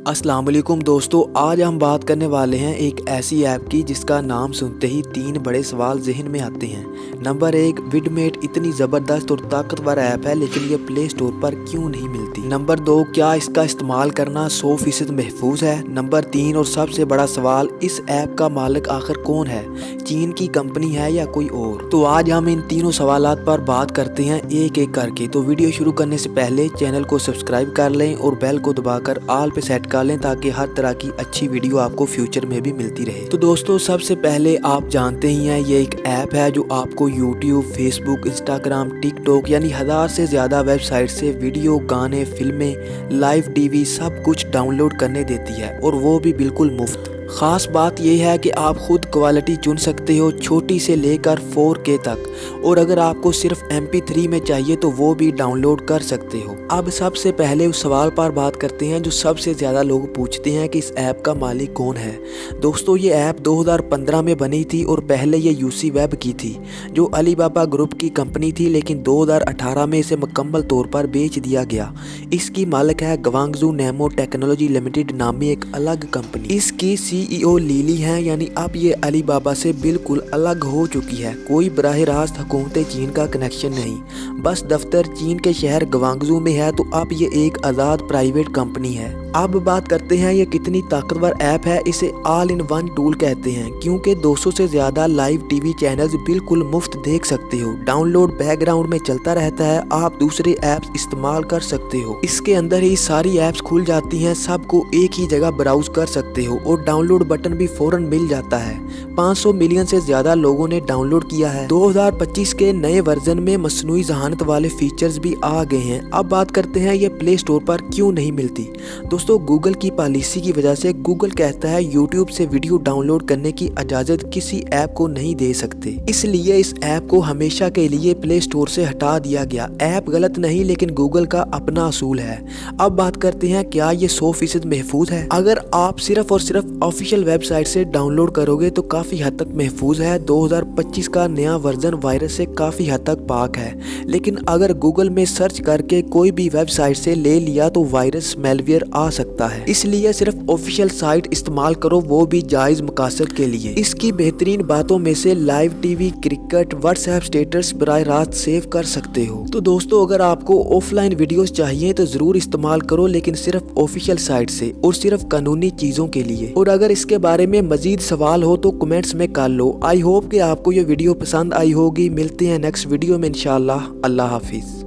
अस्सलाम वालेकुम दोस्तों, आज हम बात करने वाले हैं एक ऐसी ऐप की जिसका नाम सुनते ही 3 बड़े सवाल ज़हन में आते हैं। नंबर 1, विडमेट इतनी ज़बरदस्त और ताकतवर ऐप है लेकिन ये प्ले स्टोर पर क्यों नहीं मिलती। नंबर 2, क्या इसका इस्तेमाल करना 100% महफूज है। नंबर 3 और सबसे बड़ा सवाल, इस ऐप का मालिक आखिर कौन है, चीन की कंपनी है या कोई और। तो आज हम इन तीनों सवालात पर बात करते हैं एक एक करके। तो वीडियो शुरू करने से पहले चैनल को सब्सक्राइब कर लें और बेल को दबाकर ऑल पे सेट कर लें ताकि हर तरह की अच्छी वीडियो आपको फ्यूचर में भी मिलती रहे। तो दोस्तों, सबसे पहले आप जानते ही हैं ये एक ऐप है जो आपको यूट्यूब, फेसबुक, इंस्टाग्राम, टिकटॉक यानी 1000 से ज़्यादा वेबसाइट से वीडियो, गाने, फिल्में, लाइव टीवी सब कुछ डाउनलोड करने देती है और वो भी बिल्कुल मुफ्त। ख़ास बात यह है कि आप खुद क्वालिटी चुन सकते हो, छोटी से लेकर 4K तक, और अगर आपको सिर्फ MP3 में चाहिए तो वो भी डाउनलोड कर सकते हो। अब सबसे पहले उस सवाल पर बात करते हैं जो सबसे ज़्यादा लोग पूछते हैं कि इस ऐप का मालिक कौन है। दोस्तों, ये ऐप 2015 में बनी थी और पहले ये UC वेब की थी जो अलीबाबा ग्रुप की कंपनी थी, लेकिन 2018 में इसे मुकम्मल तौर पर बेच दिया गया। इसकी मालिक है ग्वांगजू नेमो टेक्नोलॉजी लिमिटेड नामी एक अलग कंपनी। इसकी CEO लीली हैं, यानी अब ये अलीबाबा से बिल्कुल अलग हो चुकी है। कोई बराह रास्त हुकूमत चीन का कनेक्शन नहीं, बस दफ्तर चीन के शहर ग्वांगजू में है, तो अब ये एक आज़ाद प्राइवेट कंपनी है। अब बात करते हैं ये कितनी ताकतवर ऐप है। इसे ऑल इन वन टूल कहते हैं क्योंकि 200 से ज़्यादा लाइव टीवी चैनल्स बिल्कुल मुफ्त देख सकते हो। डाउनलोड बैकग्राउंड में चलता रहता है, आप दूसरे ऐप्स इस्तेमाल कर सकते हो। इसके अंदर ही सारी ऐप्स खुल जाती हैं, सबको एक ही जगह ब्राउज कर सकते हो और डाउनलोड बटन भी फौरन मिल जाता है। 500 मिलियन से ज़्यादा लोगों ने डाउनलोड किया है। 2025 के नए वर्जन में मसनूई ज़हानत वाले फीचर्स भी आ गए हैं। अब बात करते हैं ये प्ले स्टोर पर क्यों नहीं मिलती। दोस्तों, गूगल की पॉलिसी की वजह से गूगल कहता है यूट्यूब से वीडियो डाउनलोड करने की इजाज़त किसी ऐप को नहीं दे सकते, इसलिए इस ऐप को हमेशा के लिए प्ले स्टोर से हटा दिया गया। ऐप गलत नहीं, लेकिन गूगल का अपना असूल है। अब बात करते हैं क्या ये 100% महफूज है। अगर आप सिर्फ और सिर्फ ऑफिशियल वेबसाइट से डाउनलोड करोगे तो काफ़ी हद तक महफूज है। 2025 का नया वर्जन वायरस से काफ़ी हद तक पाक है, लेकिन अगर गूगल में सर्च करके कोई भी वेबसाइट से ले लिया तो वायरस मेलवेयर आ सकता है। इसलिए सिर्फ ऑफिशियल साइट इस्तेमाल करो, वो भी जायज़ मकासद के लिए। इसकी बेहतरीन बातों में से live TV, cricket, WhatsApp status बराह रास्त सेव कर सकते हो। तो दोस्तों, अगर आपको ऑफलाइन वीडियोस चाहिए तो ज़रूर इस्तेमाल करो, लेकिन सिर्फ ऑफिशियल साइट से और सिर्फ कानूनी चीज़ों के लिए। और अगर इसके बारे में मजीद सवाल हो तो कमेंट्स में कर लो। आई होप कि आपको ये वीडियो पसंद आई होगी। मिलते हैं नेक्स्ट वीडियो में इंशाल्लाह। अल्लाह हाफिज़।